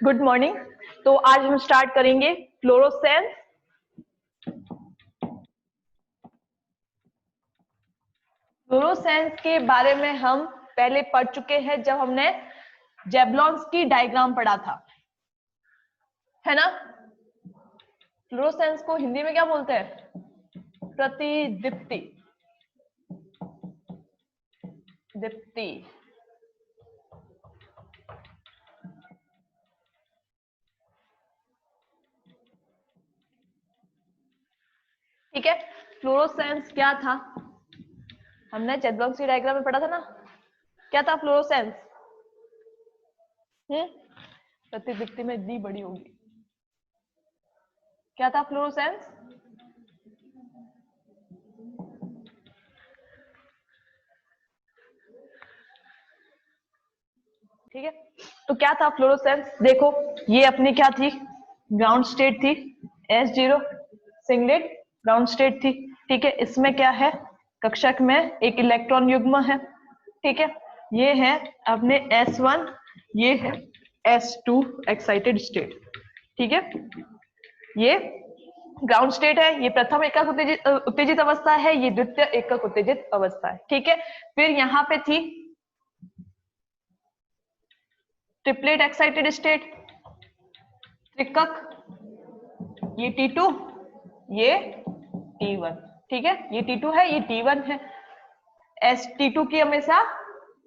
Good morning. तो आज हम स्टार्ट करेंगे फ्लोरोसेंस। फ्लोरोसेंस के बारे में हम पहले पढ़ चुके हैं जब हमने जेबलॉन्स की डायग्राम पढ़ा था, है ना। फ्लोरोसेंस को हिंदी में क्या बोलते हैं? प्रतिदीप्ति। दीप्ति। ठीक है। फ्लोरोसेंस क्या था? हमने जेबलॉन्स की डायग्राम में पढ़ा था ना। क्या था फ्लोरोसेंस? प्रतिदीप्ति में डी बड़ी होगी। क्या था फ्लोरोसेंस? ठीक है। तो क्या था फ्लोरोसेंस? देखो, ये अपनी क्या थी? ग्राउंड स्टेट थी। S0 सिंगलेट ग्राउंड स्टेट थी। ठीक है। इसमें क्या है? कक्षक में एक इलेक्ट्रॉन युग्म है। ठीक है। ये है अपने S1, ये है S2 एक्साइटेड स्टेट। ठीक है। ये ग्राउंड स्टेट है, ये प्रथम एकक उत्तेजित अवस्था है, ये द्वितीय एकक उत्तेजित अवस्था है। ठीक है। फिर यहाँ पे थी ट्रिपलेट एक्साइटेड स्टेट, त्रिकक, ये T2, ये T1। ठीक है। ये T2 है, ये T1 है। T2 की हमेशा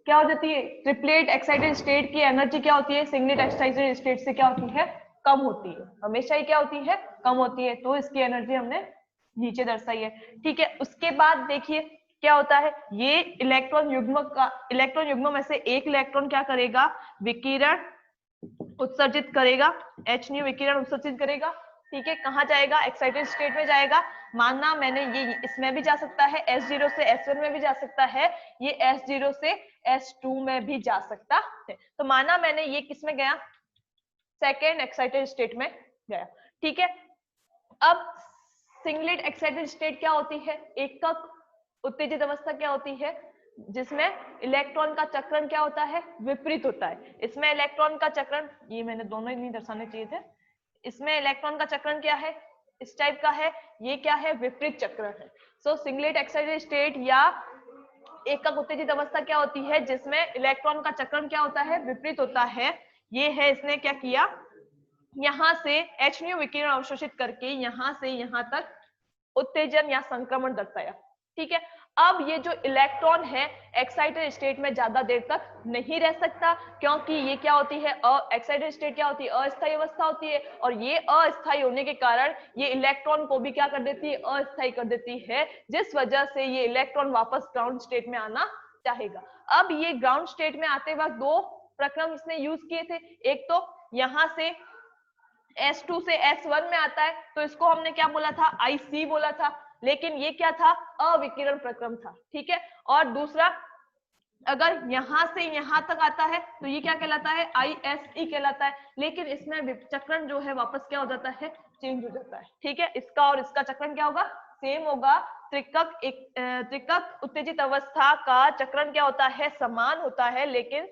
क्या हो जाती है? ट्रिपलेट एक्साइटेड स्टेट की एनर्जी क्या होती है? सिंगलेट एक्साइटेड स्टेट से क्या होती है? कम होती है। हमेशा ही क्या होती है? कम होती है। तो इसकी एनर्जी हमने नीचे दर्शाई है। ठीक है। उसके बाद देखिए क्या होता है, ये इलेक्ट्रॉन युग्म में से एक इलेक्ट्रॉन क्या करेगा? विकिरण उत्सर्जित करेगा। H न्यू विकिरण उत्सर्जित करेगा। ठीक है। कहाँ जाएगा? एक्साइटेड स्टेट में जाएगा। मानना मैंने ये इसमें भी जा सकता है, S0 से S1 में भी जा सकता है, ये S0 से S2 में भी जा सकता है। तो माना मैंने ये किस में गया? सेकेंड एक्साइटेड स्टेट में गया। ठीक है। अब सिंगलेट एक्साइटेड स्टेट क्या होती है? एकक उत्तेजित अवस्था क्या होती है? जिसमें इलेक्ट्रॉन का चक्रण क्या होता है? विपरीत होता है। इसमें इलेक्ट्रॉन का चक्रण, ये मैंने दोनों ही नहीं दर्शाने चाहिए थे। इसमें इलेक्ट्रॉन का चक्रण क्या है? इस टाइप का है। ये क्या है? विपरीत चक्रण है। सो सिंगलेट एक्साइटेड स्टेट या एकक उत्तेजित अवस्था क्या होती है? जिसमें इलेक्ट्रॉन का चक्रण क्या होता है? विपरीत होता है। ये है, इसने क्या किया? यहां से H न्यू विकिरण अवशोषित करके यहां से यहां तक उत्तेजन या संक्रमण दर्शाया। ठीक है। अब ये जो इलेक्ट्रॉन है एक्साइटेड स्टेट में ज्यादा देर तक नहीं रह सकता, क्योंकि ये क्या होती है? एक्साइटेड स्टेट क्या होती है? अस्थायी अवस्था होती है। और ये अस्थायी होने के कारण ये इलेक्ट्रॉन को भी क्या कर देती है? अस्थायी कर देती है, जिस वजह से ये इलेक्ट्रॉन वापस ग्राउंड स्टेट में आना चाहेगा। अब ये ग्राउंड स्टेट में आते वक्त दो प्रक्रम इसने यूज किए थे। एक तो यहां से S2 से S1 में आता है, तो इसको हमने क्या बोला था? IC बोला था। लेकिन ये क्या था? अविकिरण प्रक्रम था। ठीक है। और दूसरा, अगर यहां से यहां तक आता है तो ये क्या कहलाता है? ISE कहलाता है। लेकिन इसमें चक्रण जो है वापस क्या हो जाता है? चेंज हो जाता है। ठीक है। इसका और इसका चक्रण क्या होगा? सेम होगा। त्रिकक उत्तेजित अवस्था का चक्रण क्या होता है? समान होता है, लेकिन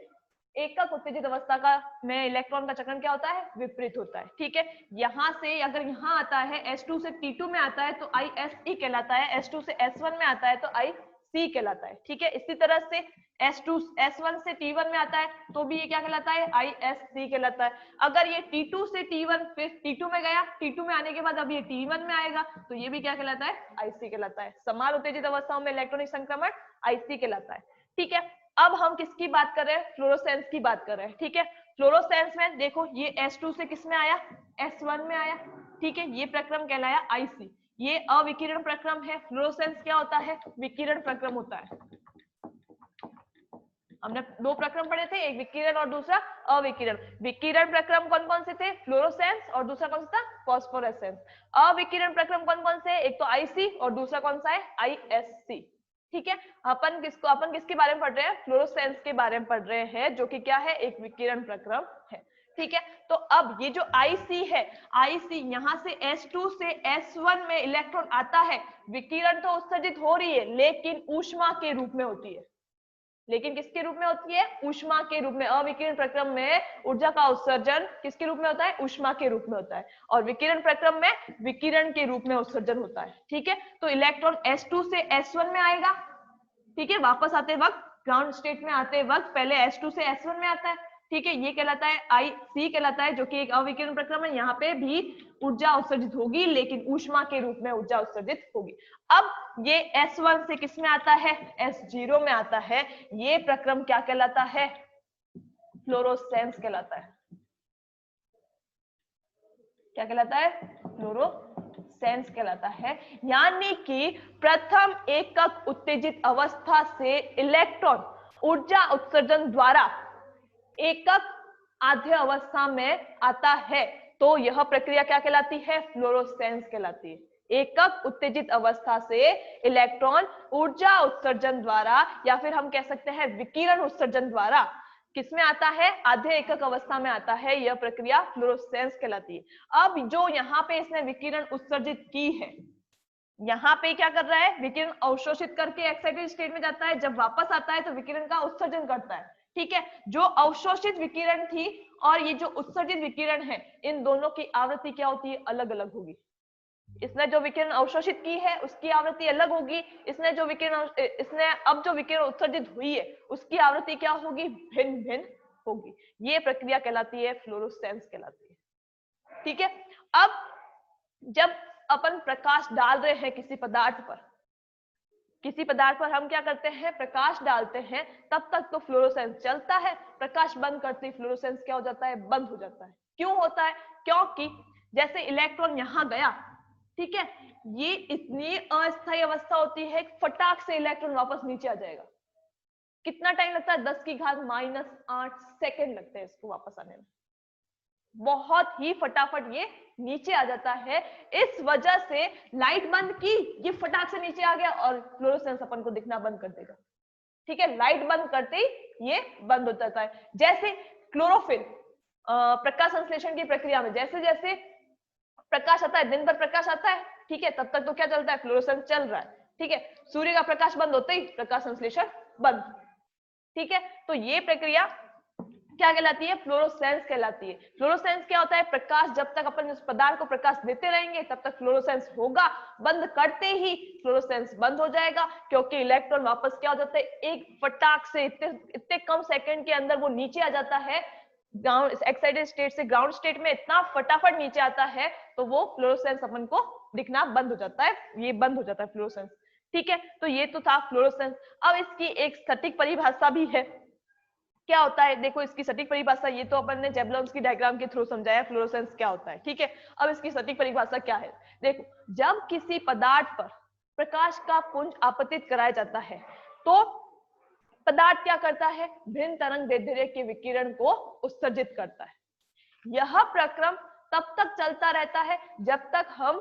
एकक उत्तेजित अवस्था का में इलेक्ट्रॉन का चक्रण क्या होता है? विपरीत होता है। ठीक है। यहां से अगर यहां आता है, S2 से T2 में आता है तो ISE कहलाता है, S2 से S1 में आता है तो IC कहलाता है। ठीक है। इसी तरह से S1 से T1 में आता है तो भी ये क्या कहलाता है? ISC कहलाता है। अगर ये T2 से T1 फिर T2 में गया, T2 में आने के बाद अब ये T1 में आएगा तो ये भी क्या कहलाता है? IC कहलाता है। समान उत्तेजित अवस्थाओं में इलेक्ट्रॉनिक संक्रमण IC कहलाता है। ठीक है। अब हम किसकी बात कर रहे हैं? फ्लोरोसेंस की बात कर रहे हैं। ठीक है। फ्लोरोसेंस में देखो, ये S2 से किस में आया? S1 में आया। ठीक है। ये प्रक्रम कहलाया IC। ये अविकिरण प्रक्रम है। फ्लोरोसेंस क्या होता है? विकिरण प्रक्रम होता है। हमने दो प्रक्रम पढ़े थे, एक विकिरण और दूसरा अविकिरण। विकिरण प्रक्रम कौन कौन से थे? फ्लोरोसेंस और दूसरा कौन सा था? फॉस्फोरेसेंस। अविकिरण प्रक्रम कौन कौन से? एक तो IC और दूसरा कौन सा है? ISC। ठीक है। अपन किसके बारे में पढ़ रहे हैं? फ्लोरोसेंस के बारे में पढ़ रहे हैं, जो कि क्या है? एक विकिरण प्रक्रम है। ठीक है। तो अब ये जो IC है, IC यहां से S2 से S1 में इलेक्ट्रॉन आता है, विकिरण तो उत्सर्जित हो रही है लेकिन ऊष्मा के रूप में होती है। लेकिन किसके रूप में होती है? ऊष्मा के रूप में। अविकिरण प्रक्रम में ऊर्जा का उत्सर्जन किसके रूप में होता है? ऊष्मा के रूप में होता है। और विकिरण प्रक्रम में विकिरण के रूप में उत्सर्जन होता है। ठीक है, तो इलेक्ट्रॉन S2 से S1 में आएगा। ठीक है, वापस आते वक्त ग्राउंड स्टेट में आते वक्त पहले S2 से S1 में आता है। ठीक है, ये कहलाता है IC कहलाता है, जो कि एक अविकिरण प्रक्रम है। यहाँ पे भी ऊर्जा उत्सर्जित होगी, लेकिन ऊष्मा के रूप में ऊर्जा उत्सर्जित होगी। अब ये S1 से किस में आता है? S0 में आता है। ये प्रक्रम क्या कहलाता है? फ्लोरोसेंस कहलाता है। क्या कहलाता है? फ्लोरोसेंस कहलाता है। यानी कि प्रथम एकक उत्तेजित अवस्था से इलेक्ट्रॉन ऊर्जा उत्सर्जन द्वारा एकक आध्य अवस्था में आता है, तो यह प्रक्रिया क्या कहलाती है? फ्लोरोसेंस कहलाती है। एकक उत्तेजित अवस्था से इलेक्ट्रॉन ऊर्जा उत्सर्जन द्वारा, या फिर हम कह सकते हैं विकिरण उत्सर्जन द्वारा, किसमें आता है? आधे एकक अवस्था में आता है। यह प्रक्रिया फ्लोरोसेंस कहलाती है। अब जो यहाँ पे इसने विकिरण उत्सर्जित की है, यहाँ पे क्या कर रहा है? विकिरण अवशोषित करके एक्साइटेड स्टेट में जाता है, जब वापस आता है तो विकिरण का उत्सर्जन करता है। ठीक है, जो अवशोषित विकिरण थी और ये जो उत्सर्जित विकिरण है, इन दोनों की आवृत्ति क्या होती है? अलग अलग होगी। इसने जो विकिरण अवशोषित की है उसकी आवृत्ति अलग होगी। इसने अब जो विकिरण उत्सर्जित हुई है उसकी आवृत्ति क्या होगी? भिन्न भिन्न होगी। ये प्रक्रिया कहलाती है फ्लोरोसेंस कहलाती है। ठीक है, अब जब अपन प्रकाश डाल रहे हैं किसी पदार्थ पर हम क्या करते हैं? प्रकाश डालते हैं, तब तक तो फ्लोरोसेंस चलता है। प्रकाश बंद करते ही फ्लोरोसेंस क्या हो जाता है? बंद हो जाता है। क्यों होता है? क्योंकि जैसे इलेक्ट्रॉन यहां गया, ठीक है, ये इतनी अस्थायी अवस्था होती है, फटाक से इलेक्ट्रॉन वापस नीचे आ जाएगा। कितना टाइम लगता है? 10 की घात -8 सेकेंड लगते हैं इसको वापस आने में। बहुत ही फटाफट ये नीचे आ जाता है। इस वजह से लाइट बंद की, ये फटाक से नीचे आ गया और फ्लोरोसेंस अपन को दिखना बंद कर देगा। ठीक है, लाइट बंद करते ही ये बंद हो जाता है। जैसे क्लोरोफिल प्रकाश संश्लेषण की प्रक्रिया में जैसे जैसे प्रकाश आता है, दिन भर प्रकाश आता है, ठीक है, तब तक तो क्या चलता है? फ्लोरोसेंस चल रहा है। ठीक है, सूर्य का प्रकाश बंद होते ही प्रकाश संश्लेषण बंद। ठीक है, तो ये प्रक्रिया क्या कहलाती है? फ्लोरोसेंस कहलाती है। फ्लोरोसेंस क्या होता है? प्रकाश जब तक अपन उस पदार्थ को प्रकाश देते रहेंगे तब तक फ्लोरोसेंस होगा, बंद करते ही फ्लोरोसेंस बंद हो जाएगा, क्योंकि इलेक्ट्रॉन वापस क्या हो जाता है? एक फटाक से इतने कम सेकंड के अंदर वो नीचे आ जाता है। एक्साइटेड स्टेट से ग्राउंड स्टेट में इतना फटाफट नीचे आता है, तो वो फ्लोरोसेंस अपन को दिखना बंद हो जाता है। ये बंद हो जाता है फ्लोरोसेंस। ठीक है, तो ये तो था फ्लोरोसेंस। अब इसकी एक सटीक परिभाषा भी है। क्या होता है? देखो, इसकी सटीक परिभाषा, ये तो अपन ने जेबलोन्स्की डायग्राम के थ्रू समझाया फ्लोरोसेंस क्या होता है। ठीक है, अब इसकी सटीक परिभाषा क्या है? देखो, जब किसी पदार्थ पर प्रकाश का पुंज आपतित कराया जाता है, तो पदार्थ क्या करता है? भिन्न तरंग दैर्ध्य के विकिरण को उत्सर्जित करता है। यह प्रक्रम तब तक चलता रहता है जब तक हम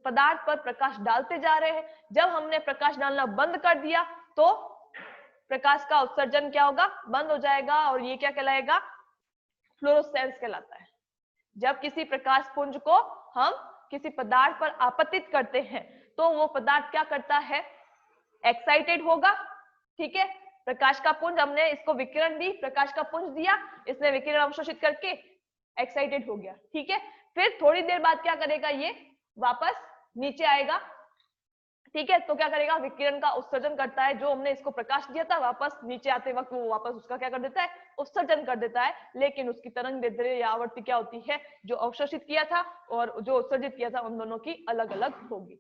पदार्थ पर प्रकाश डालते जा रहे हैं। जब हमने प्रकाश डालना बंद कर दिया तो प्रकाश का उत्सर्जन क्या होगा? बंद हो जाएगा, और ये क्या कहलाएगा? फ्लोरोसेंस कहलाता है। जब किसी प्रकाश पुंज को हम किसी पदार्थ पर आपतित करते हैं तो वो पदार्थ क्या करता है? एक्साइटेड होगा। ठीक है, प्रकाश का पुंज, हमने इसको विकिरण दी, प्रकाश का पुंज दिया, इसने विकिरण अवशोषित करके एक्साइटेड हो गया। ठीक है, फिर थोड़ी देर बाद क्या करेगा? ये वापस नीचे आएगा। ठीक है, तो क्या करेगा? विकिरण का उत्सर्जन करता है। जो हमने इसको प्रकाश दिया था, वापस नीचे आते वक्त वो वापस उसका क्या कर देता है? उत्सर्जन कर देता है। लेकिन उसकी तरंग दैर्ध्य या आवृत्ति क्या होती है? जो अवशोषित किया था और जो उत्सर्जित किया था, उन दोनों की अलग अलग होगी।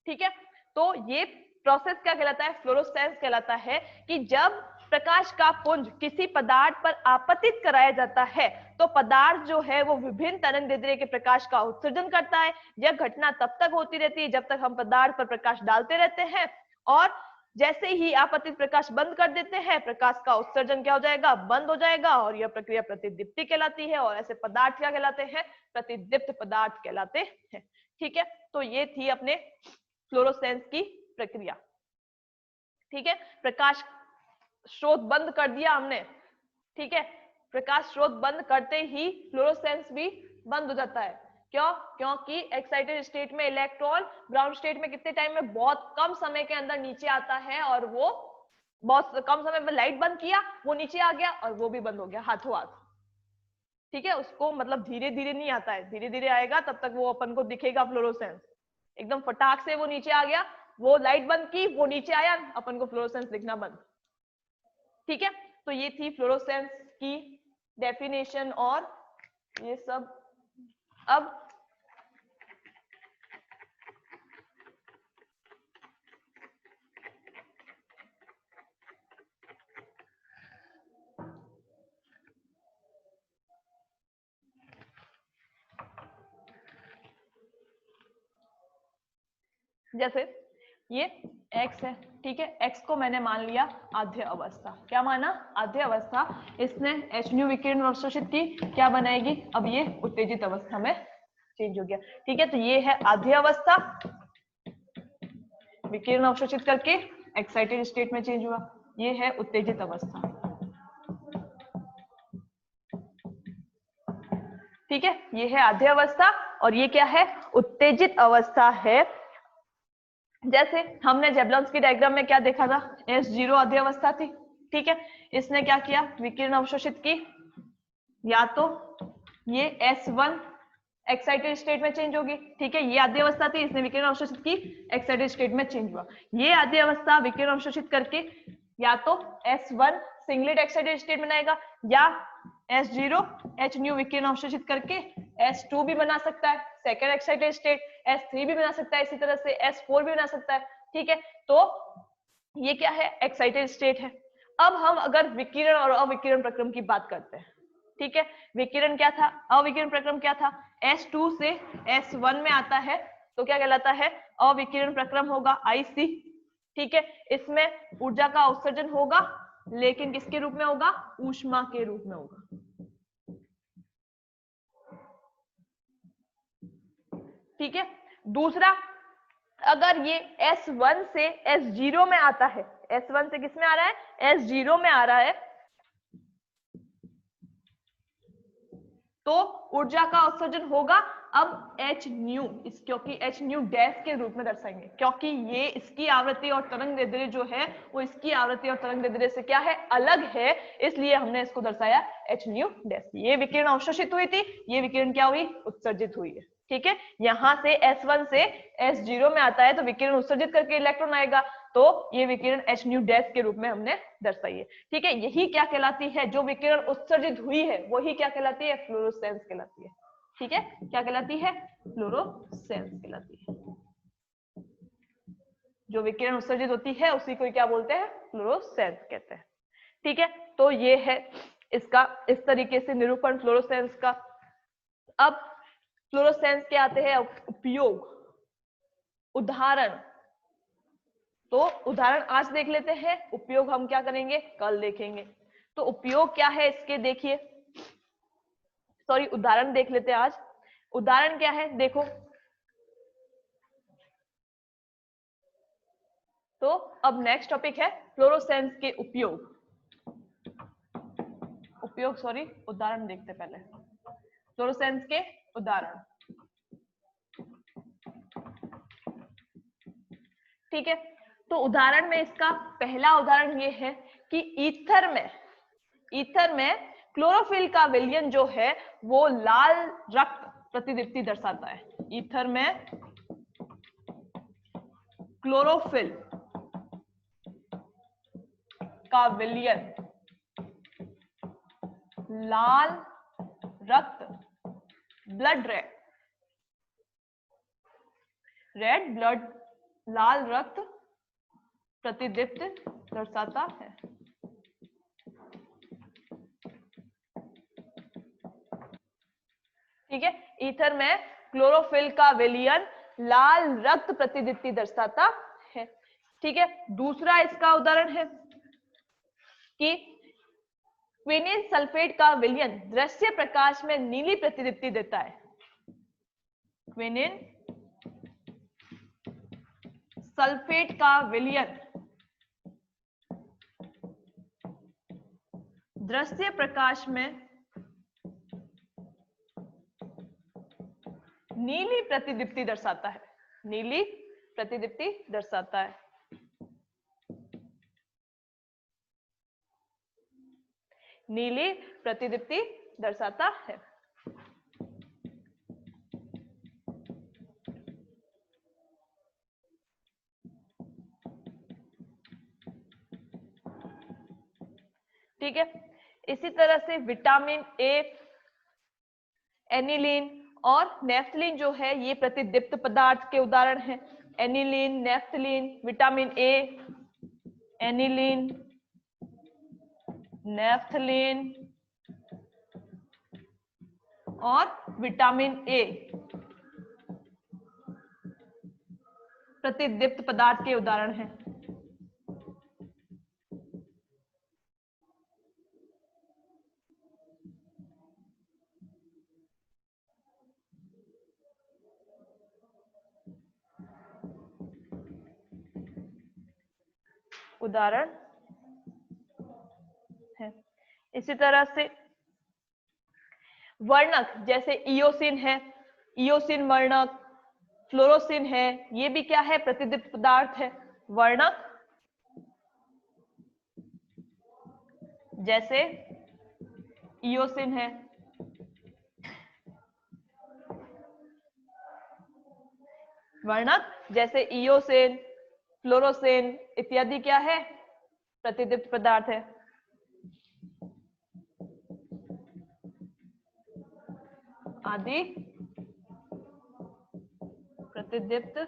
ठीक है, तो ये प्रोसेस क्या कहलाता है? फ्लोरोसेंस कहलाता है। कि जब प्रकाश का पुंज किसी पदार्थ पर आपतित कराया जाता है तो पदार्थ जो है वो विभिन्न तरंगदैर्ध्य के प्रकाश का उत्सर्जन करता है। यह घटना तब तक होती रहती है जब तक हम पदार्थ पर प्रकाश डालते रहते हैं, और जैसे ही आपतित प्रकाश बंद कर देते हैं, प्रकाश का उत्सर्जन क्या हो जाएगा? बंद हो जाएगा, और यह प्रक्रिया प्रतिदीप्ति कहलाती है। और ऐसे पदार्थ क्या कहलाते हैं? प्रतिदीप्त पदार्थ कहलाते हैं। ठीक है, तो ये थी अपने फ्लोरोसेंस की प्रक्रिया। ठीक है, प्रकाश स्रोत बंद कर दिया हमने। ठीक है, प्रकाश स्रोत बंद करते ही फ्लोरोसेंस भी बंद हो जाता है। क्यों? क्योंकि एक्साइटेड स्टेट में इलेक्ट्रॉन ग्राउंड स्टेट में कितने टाइम में? बहुत कम समय के अंदर नीचे आता है, और वो बहुत कम समय में लाइट बंद किया, वो नीचे आ गया और वो भी बंद हो गया हाथों हाथ। ठीक है, उसको मतलब धीरे धीरे नहीं आता है, धीरे धीरे आएगा तब तक वो अपन को दिखेगा फ्लोरोसेंस। एकदम फटाक से वो नीचे आ गया, वो लाइट बंद की, वो नीचे आया, अपन को फ्लोरोसेंस दिखना बंद। ठीक है, तो ये थी फ्लोरोसेंस की डेफिनेशन और ये सब। अब जैसे ये x है, ठीक है, x को मैंने मान लिया आद्य अवस्था। क्या माना? आद्य अवस्था। इसने h न्यू विकिरण अवशोषित की, क्या बनाएगी? अब ये उत्तेजित अवस्था में चेंज हो गया। ठीक है, तो ये है आद्य अवस्था, विकिरण अवशोषित करके एक्साइटेड स्टेट में चेंज हुआ। ये है उत्तेजित अवस्था। ठीक है, ये है आद्य अवस्था और ये क्या है? उत्तेजित अवस्था है। जैसे हमने जेबलॉन्स की डायग्राम में क्या देखा था? S0 आद्य अवस्था थी। ठीक है, इसने क्या किया? विकिरण अवशोषित की, या तो ये S1 एक्साइटेड स्टेट में चेंज होगी। ठीक है, ये आद्य अवस्था थी, इसने विकिरण अवशोषित की, एक्साइटेड स्टेट में चेंज हुआ। ये आद्य अवस्था विकिरण अवशोषित करके या तो S1 सिंगलेट एक्साइटेड स्टेट बनाएगा, या S0 H न्यू विकिरण अवशोषित करके S2 भी बना सकता है, सेकेंड एक्साइटेड स्टेट, S3 भी बना सकता है, इसी तरह से S4 भी बना सकता है। ठीक है, तो ये क्या है? एक्साइटेड स्टेट है। अब हम अगर विकिरण और अविकिरण प्रक्रम की बात करते हैं, ठीक है, विकिरण क्या था, अविकिरण प्रक्रम क्या था? S2 से S1 में आता है तो क्या कहलाता है? अविकिरण प्रक्रम होगा, IC। ठीक है, इसमें ऊर्जा का उत्सर्जन होगा, लेकिन किसके रूप में होगा? ऊष्मा के रूप में होगा। ठीक है, दूसरा, अगर ये S1 से S0 में आता है, S1 से किस में आ रहा है? S0 में आ रहा है, तो ऊर्जा का उत्सर्जन होगा। अब H न्यू, क्योंकि H न्यू डैश के रूप में दर्शाएंगे, क्योंकि ये इसकी आवृत्ति और तरंग दैर्ध्य जो है वो इसकी आवृत्ति और तरंग दैर्ध्य से क्या है? अलग है, इसलिए हमने इसको दर्शाया H न्यू डैश। ये विकिरण अवशोषित हुई थी, ये विकिरण क्या हुई? उत्सर्जित हुई है। ठीक है, यहां से S1 से S0 में आता है तो विकिरण उत्सर्जित करके इलेक्ट्रॉन आएगा, तो ये विकिरण H न्यू डैश के रूप में हमने दर्शाई है। ठीक है, यही क्या कहलाती है? जो विकिरण उत्सर्जित हुई है वही क्या कहलाती है? फ्लोरोसेंस कहलाती है। ठीक है, क्या कहलाती है? फ्लोरोसेंस कहलाती है। जो विकिरण उत्सर्जित होती है उसी को क्या बोलते हैं? फ्लोरोसेंस कहते हैं। ठीक है, तो ये है इसका इस तरीके से निरूपण फ्लोरोसेंस का। अब फ्लोरोसेंस के आते हैं उपयोग, उदाहरण। तो उदाहरण आज देख लेते हैं, उपयोग हम क्या करेंगे? कल देखेंगे। तो उपयोग क्या है इसके? देखिए, सॉरी, उदाहरण देख लेते हैं आज। उदाहरण क्या है? देखो, तो अब नेक्स्ट टॉपिक है फ्लोरोसेंस के उपयोग। सॉरी, उदाहरण देखते पहले, फ्लोरोसेंस के उदाहरण। ठीक है, तो उदाहरण में इसका पहला उदाहरण ये है कि ईथर में क्लोरोफिल का विलयन जो है वो लाल रक्त प्रतिदीप्ति दर्शाता है। ईथर में क्लोरोफिल का विलयन लाल रक्त, ब्लड रेड ब्लड, लाल रक्त प्रतिदीप्ति दर्शाता है। ठीक है, ईथर में क्लोरोफिल का विलयन लाल रक्त प्रतिदीप्ति दर्शाता है। ठीक है, दूसरा इसका उदाहरण है कि क्विनिन सल्फेट का विलयन दृश्य प्रकाश में नीली प्रतिदीप्ति देता है। क्विनिन सल्फेट का विलयन दृश्य प्रकाश में नीली प्रतिदीप्ति दर्शाता है। नीली प्रतिदीप्ति दर्शाता है। नीली प्रतिदीप्ति दर्शाता है। ठीक है, इसी तरह से विटामिन ए, एनिलीन और नेफ्थलीन जो है ये प्रतिदीप्त पदार्थ के उदाहरण हैं। Aniline, naphthalene, vitamin A, aniline, naphthalene और विटामिन ए प्रतिदीप्त पदार्थ के उदाहरण हैं। उदाहरण है। इसी तरह से वर्णक जैसे इयोसिन है, इयोसिन वर्णक, फ्लोरोसिन है, ये भी क्या है? प्रतिदीप्त पदार्थ है। वर्णक जैसे इयोसिन है, वर्णक जैसे इयोसिन, फ्लोरोसिन इत्यादि क्या है? प्रतिदीप्त पदार्थ है। आदि प्रतिदीप्त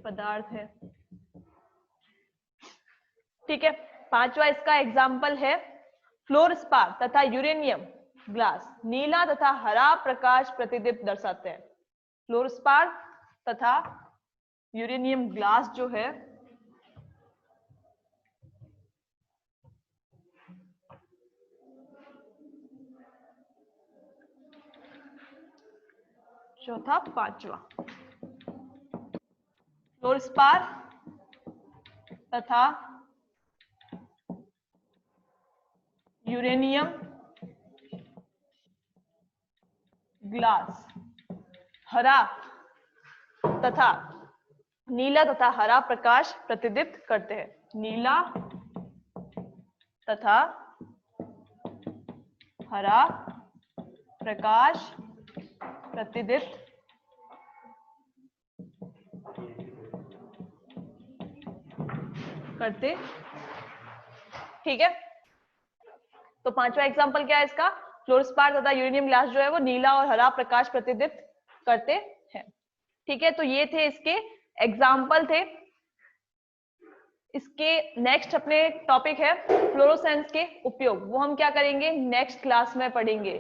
पदार्थ है। ठीक है, पांचवा इसका एग्जाम्पल है फ्लोरस्पार तथा यूरेनियम ग्लास। नीला तथा हरा प्रकाश प्रतिदीप्त दर्शाते हैं। फ्लोरस्पार तथा यूरेनियम ग्लास जो है चौथा पांचवा, फ्लोरस्पार तथा यूरेनियम ग्लास हरा तथा नीला तथा हरा प्रकाश प्रतिदीप्त करते हैं। नीला तथा हरा प्रकाश प्रतिदीप्त करते। ठीक है, तो पांचवा एग्जांपल क्या है इसका? फ्लोरस्पार तथा यूरेनियम ग्लास जो है वो नीला और हरा प्रकाश प्रतिदीप्त करते हैं। ठीक है, तो ये थे इसके एग्जाम्पल थे। इसके नेक्स्ट अपने टॉपिक है फ्लोरोसेंस के उपयोग, वो हम क्या करेंगे नेक्स्ट क्लास में पढ़ेंगे।